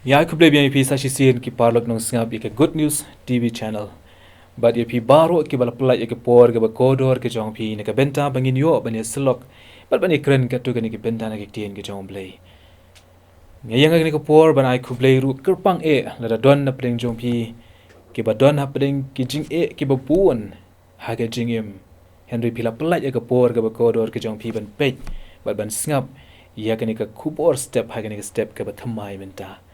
Ya aku Blei biang pi sashi sin ki parlok nong sngap ke Good News TV channel. But ye pi baro ki bala pelai ke por ke kodor ke jong pi ne ka benta bangin yo bani selok. But bani kren ka tu ke ki benta na Ka Ktien ke jong Blei. Ngayang ke por ban ai ku Blei ru kerpang la da don na pring jong pi ki ba don ha pring ki jing ki ba puon ha ke Jingim. Henry pila pelai ke por ke kodor ke jong pi ban pej. But ban sngap ya ke ka kubor step ha ke step ke ba thamai menta.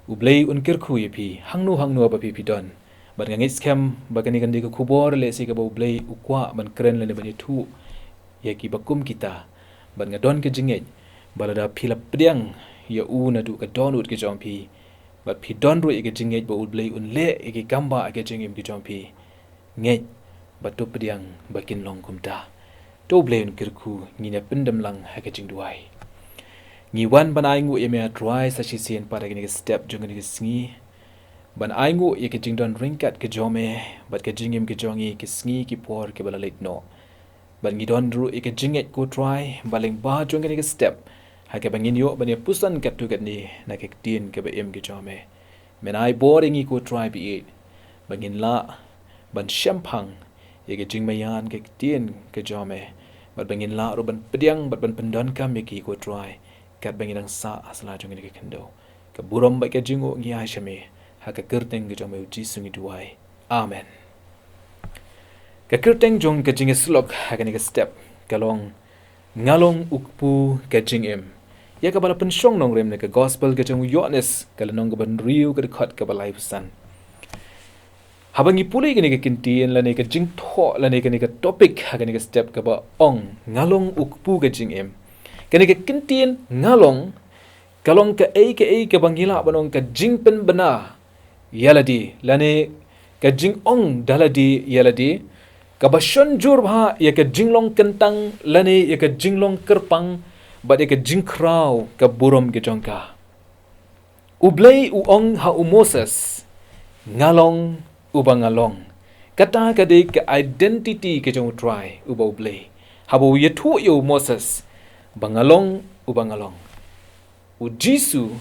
U Blei unkir khu pi hangnu ba pi don ban ngit scam bagani kan di ko kubor le si ka U Blei ukwa ban kren le ban thu ya ki bakum kita ban ngadon ke jinget balada phila priang ya u na du ka don ut ke jong pi bat pi don ru ke jinget ba U Blei un le ke gamba ke jingim ke jong pi nget bat to priang bakin long kumta to Blei unkir khu ngina pindam lang ha ke jing duai ngi wan ban ai ngu ye me try sa chi sin para ke step jong ke sngi ban ai ngu ye ke jing don ringkat ke jome bat ke jingim ke jongi ke sngi ki por ke bala late no ban ngi don ru ye ke jinget ko try baling ba jong ke step ha ke bangin yo ban ye pusan kat tu kat ni na ke tin ke ba em ke jome men ai boring ko try bi it bangin la ban shampang ye ke jing mayan ke tin ke jome bat bangin la ru ban pediang bat ban pendon kam ye ki ko try kat bangin ang sa asla jong ke kendo ke burom ba ke jingo ngi ha shame ha ke kyrteng ke jome U Jisu ngi duai amen ke kyrteng jong ke jing slok ha ke step kalong ngalong ukpu ke jingim ya ka bala pensyong nong rem ne ke gospel ke jong Ioannis kala nong ke ban riu ke khat ke balai pesan habangi pulai ke Ka Ktien la ne ke jing tho la ne ke topic ha ke step ke ba ong ngalong ukpu ke jingim kene Ka Ktien ngalong kalong ke bangila banong ke jing pen bena yaladi lane ke jing ong daladi yaladi ka basion jur bha ya ke jinglong kentang lane ya ke jinglong kerpang ba ya ke jing krau ke burom ke jongka U Blei u ong ha u Moses ngalong u bangalong kata ka de ke identity ke jong try u ba U Blei habo yetu yo Moses bangalong u bangalong U Jisu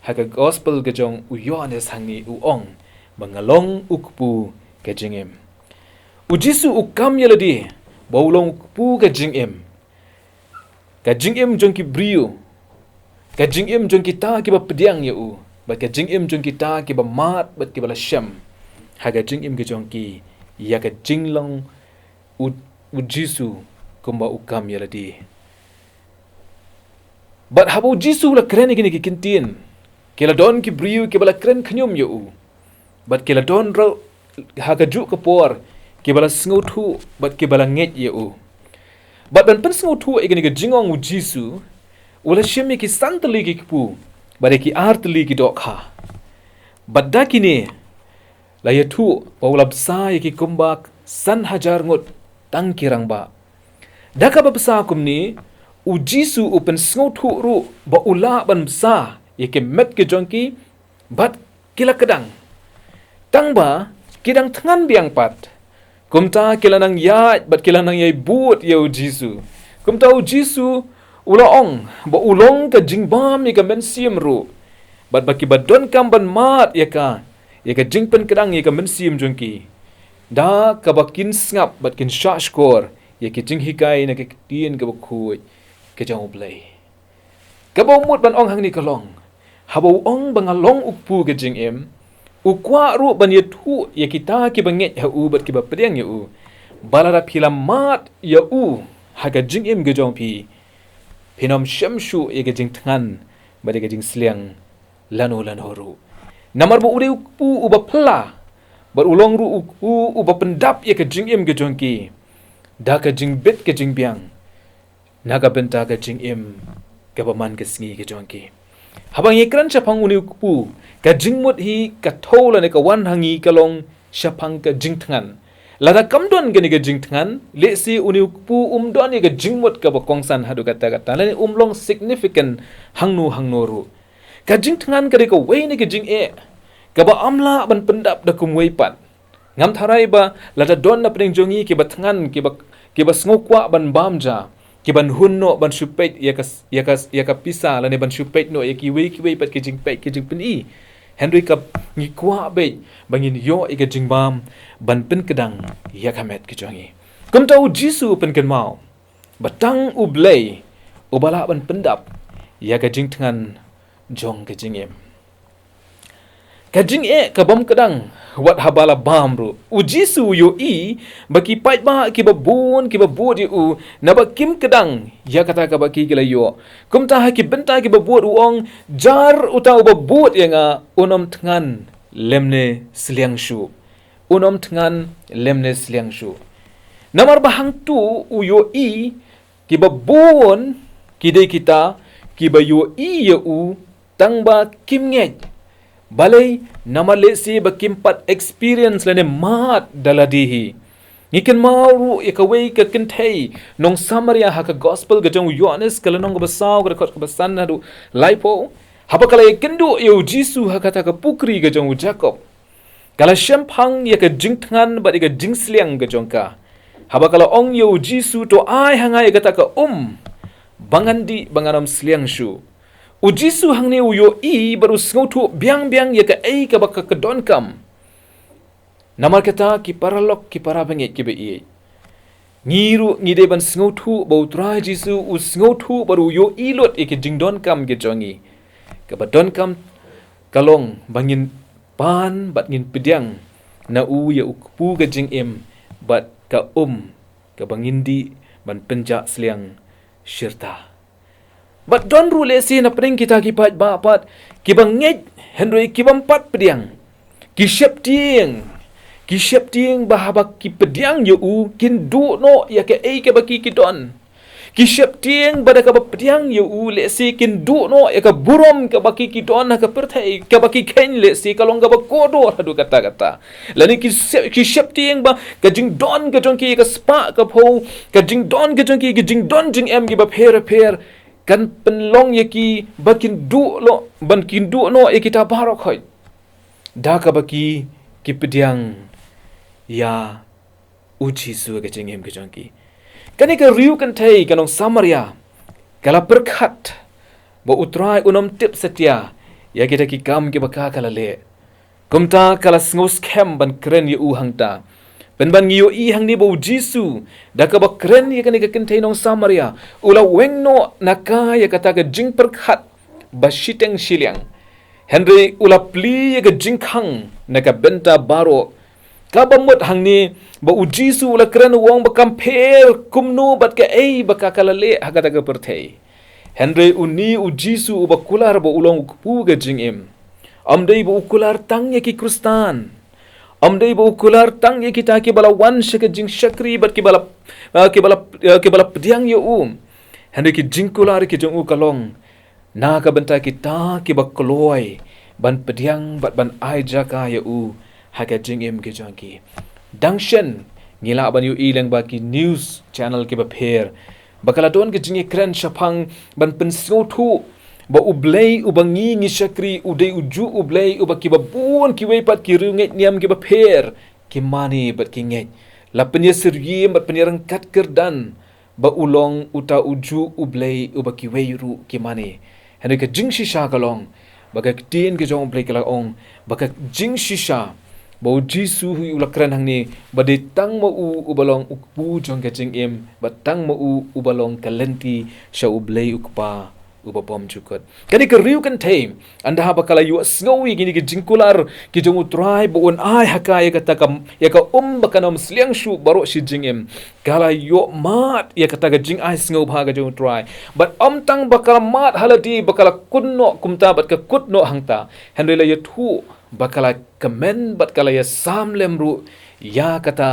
ha ke gospel ke jong U Ioannis hangi u ong bangalong ukpu ke jingim U Jisu u kam yeladi baulong ukpu ke jingim ka jingim jong ki brio ka jingim jong kita ki ba pediang ya u ba ka jingim jong kita ki ba mat bat ki bala syam ha ka jingim ke jong ki ya ka jinglong U Jisu kumba u kam yeladi but habo Jisu la kren ke Ka Ktien kela don ki brio ki bala kren khnyum ya u but kela don ro ha ka ju ka por ki bala sngotu but ki bala nget ya u but ban pen sngotu e ke jingong U Jisu wala shemi ki santali ki pu bare ki artli ki dokha but dakini la yatu wala bsa ki kumbak san hajar ngot tang kirang ba daka ba bsa kumni U Jisu upen sngotu ru ba ula ban bsa ke met ke jongki bat kila kedang tang ba kidang tangan biang pat kumta kila nang ya bat kila nang yai but ya U Jisu kumta U Jisu ula ong ba ulong ka jingbam ya ka mynsiem ru bat baki badon kam ban mat ya ka jingpen kedang ya ka mynsiem jongki da ka bakin ngap bat kin shashkor ya ki jinghikai na Ka Ktien ka bakhui ke jong U Blei ka ba mut ban ong hang ni kalong habo ong bangalong ukpu ke jingim ukwa ru ban yetu ya kita ki banget ha u bat ki ba priang ya u balara phila mat ya u ha ka jingim ge jong pi pinom shamshu ya ke jing than ba de ke jing sliang lano ru namar bu ure ukpu u ba phla bar ulong ru ukpu u ba pendap ya ke jingim ge jong ki da ka jing bit ke jing biang naga benta ka jingim ka ba man ke sngi ke jong ki habang ikran chapang uni ukpu ka jingmut hi ka thola ne ka wan hangi kalong shapang ka jingtngan lada kamdon gani ka jingtngan le si uni ukpu umdon ni ka jingmut ka ba kongsan hadu kata lani umlong significant hangnu ru ka jingtngan ka wei ni ka jing ka ba amla ban pendap da kum wei pat ngam tharai ba lada don na pring jongi ki ba tngan ki ba snokwa ban bamja ki ban hun no ban supet ya ka pisa la ne ban supet no ya ki wei pat ki jing pet ki jing pen i Henry ka ngi kwa be bangin yo i ka jing bam ban pen kedang ya ka met ki jongi kum ta U Jisu pen ken mau batang U Blei U bala ban pendap ya ka jing tangan jong ka jingim ka jing ka bom kedang wat habala bam ru U Jisu yo i baki pait ba ki babun ki babut u na ba kim kedang ya kata ka baki kila yo kum ta ha ki benta ki babut uong jar uta babut ya nga unom tangan lemne sliang shu unom tangan lemne sliang shu namar bahang tu u yo i ki babun ki de kita ki ba yo i ya u tang ba kim nget balai nama lesi bakimpat experience lene mat daladihi ngiken mauru ikawei ka Kynthei nong Samaria ha ka gospel ga jong Ioannis kala nong basaw ga ka basan hadu laipo haba kala ikendu U Jisu ha kata ka pukri ga jong Jacob kala shempang ya ka jingtngan ba ga jingsliang ga jong ka haba kala ong U Jisu to ai hangai kata ka bangandi banganam sliang shu U Jisu hang ni uyo i baru sengautu biang ya ka ei ka baka kedon kam. Namar kata ki paralok ki parabengit ki be i. Ngiru ngide ban sengautu bau trai Jisu u sengautu baru yo i lot i ke jingdon kam ke jongi. Ka badon kam kalong bangin pan bat ngin pediang na u ya ukpu ke jingim bat ka ka bangindi ban penjak seliang syirta. But don rule si na pring kita ki pat ba pat ki banget Henry ki bampat pediang ki shep tieng bahaba ki pediang yo u kin du no ya ke ei ke baki ki don ki shep tieng bada ka pediang yo u le si kin du no ya ka burom ke baki ki don ka perthai ke baki ken le si kalong ka ba kodo hadu kata lani ki shep tieng ba ka jing don ka jong ki ka spa ka pho ka jing don ka jong ki jing don jing em ki ba per kan penlong yaki bakin du no kita barok hoy da ka baki ki pediang ya U Jisu ke jingim ke jongki kani ka riu kan thei kanong Samaria kala perkhat bo utrai unom tip setia ya kita ki kam ki baka kala le kumta kala ngos kem ban kren yu hangta ban ngiyo i hang ni bo Jisu da ka ba kren ya kani ka Kynthei nong Samaria ula wengno naka ya kata ka jing perkhat ba shiteng shiliang Henry ula pli ya ka jingkhang na ka benta baro ka bamut hang ni ba U Jisu ula kren wong ba kamper kumno bat ka ei ba ka kalale ha kata ka perthei Henry uni U Jisu ba kular ba ulong pu ga jingim amdei ba ukular tang ya ki Kristan amdei bo kular tang ye kita ki bala wan shaka jing shakri bat ki bala pediang ye hande ki jing kular ki jong kalong na ka benta kita ki ba kloi ban pediang bat ban ai jaka ye ha ka jing em ki jong ki dangshen ngila ban yu ilang ba ki news channel ki ba pher bakala don ki jing kren shapang ban penso thu ba U Blei u bangi ngi shakri u dei uju U Blei u baki babun ki wei pat ki runget niam ki baper ki mani bat ki nget la penya seryem bat penya rangkat kerdan ba ulong uta uju U Blei u baki wei ru ki mani hande ka jing shisha kalong ba Ka Ktien ke jong Blei kala ong ba ka jing shisha ba U Jisu hu u lakran hang ni ba de tang mo u balong u pu jong ka jing em ba tang mo u balong kalenti sha U Blei u kpa ubabom jukot kani ka riu kan thei anda ha bakala yu snowy gini ki jingkular ki jongu try bo on ai haka ya kata kam ya ka bakanam sliang shu baro shi jingem kala yu mat ya kata ka jing ai snow bha ga jongu try but tang bakala mat halati bakala kunno kumta bat ka kutno hangta henrela ya thu bakala kamen bat kala ya samlem ru ya kata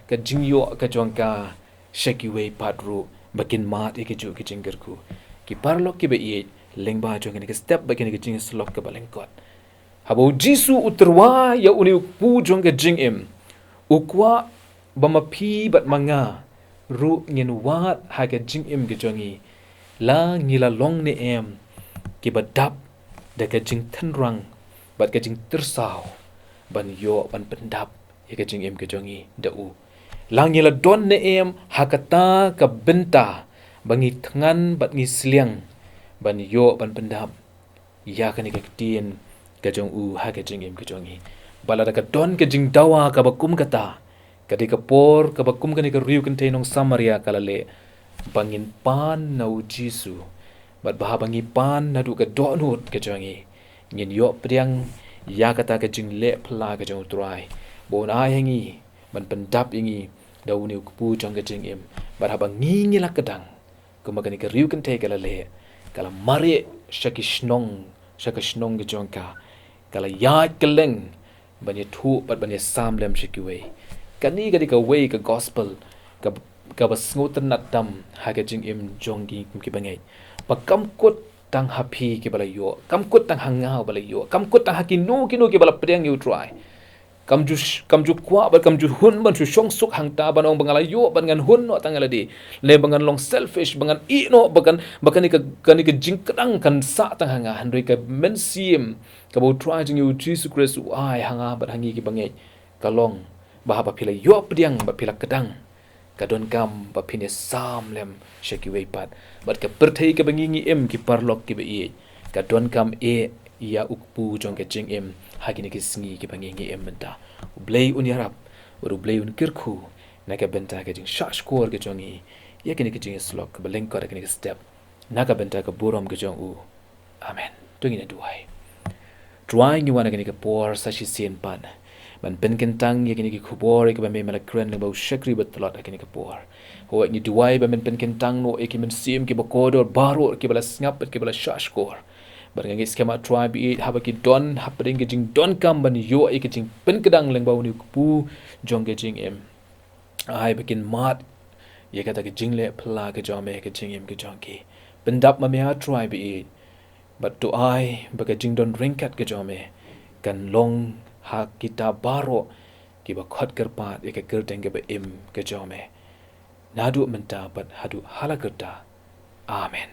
ka jingyo ka jongka shekiwe padru bakin mat ikiju ki jinggerku ki parlok ki be i lengba jong ni step ba ki jing slok ka balengkot habo Jisu uterwa ya uni pu jong ka jing em ukwa bamapi bat manga ru ngin wat ha ka jing em ki jongi la ngila long ne em ki badap da ka jing thanrang bat ka jing tersaw ban yo ban pendap ya ka jing em ki jongi da u la ngila don ne em hakata ka benta bangi tangan bat ngi sliang ban yo ban pendam ya kan Ka Ktien ka jong u ha ka jingim ka jongi balada ka don ka jing dawa ka bakum kata kadi ka por ka bakum ka ni ka riu kan nong Samaria kalale bangin pan na U Jisu bat bah bangi pan na du ka donut ka jongi ngin yo priang ya kata ka jing le pla ka jong trai bon ai hangi ban pendap ingi dau ni ku jong ka jingim bat ha bangi ngila kadang kumagani ka riu kan kalale kala mari shakishnong ke jongka kala ya keleng banya thu bat banya samlem shikiwe kani gadi ka way ka gospel ka basngutan natam ha ka jingim jongi ki bangai pakam kut tang happy ki balayo kam kut tang hangau balayo kam kut tang hakinu kinu ki bala pedang you try kam ju kwa ba kam ju hun ban su shong suk hang ta banong bangala yo ban ngan hun no tangala di le bangan long selfish bangan i no bakan ni ka jingkadang kan sa tang hanga handoi ka mynsiem ka bo try jing U Jesus Christ ai hanga bat hangi ki bangai kalong ba ba pila yo pediang ba pila kadang kadon kam ba pine samlem sheki wei pat bat ka perthei ka bangi ngi em ki parlok ki be i kadon kam e ya ukpu jong ke jingim hagini ki sngi ki bangi ngi em benta U Blei un iarap U Blei un kirku na ka benta ka jing shashkor ke jongi ya kini ki jing slok ba lyngkot ka ni step na ka benta ka burom ke jong u amen tungi na duai drawing you wana kini ka por sa shi sien pan ban ben kentang ya kini ki khubor ka ba me mala kren ba shakri batlot kini ka por ho ni duai ba men ben kentang no e ki mynsiem ki ba kodor baro ki bala snap ki bala shashkor barang skema tribe it haba ki don hapring ke jing don kam ban yo e ke jing pen kedang leng bau ni pu jong ke jing em ai bikin mat ye kata ke jing le pla ke jome ke jing em ke jong ki pendap ma me a tribe it but to ai ba ke jing don ringkat ke jome kan long ha kita baro ki ba khot ker pat ye ke kyrteng ke ba em ke jome nadu menta bat hadu hala kerta amen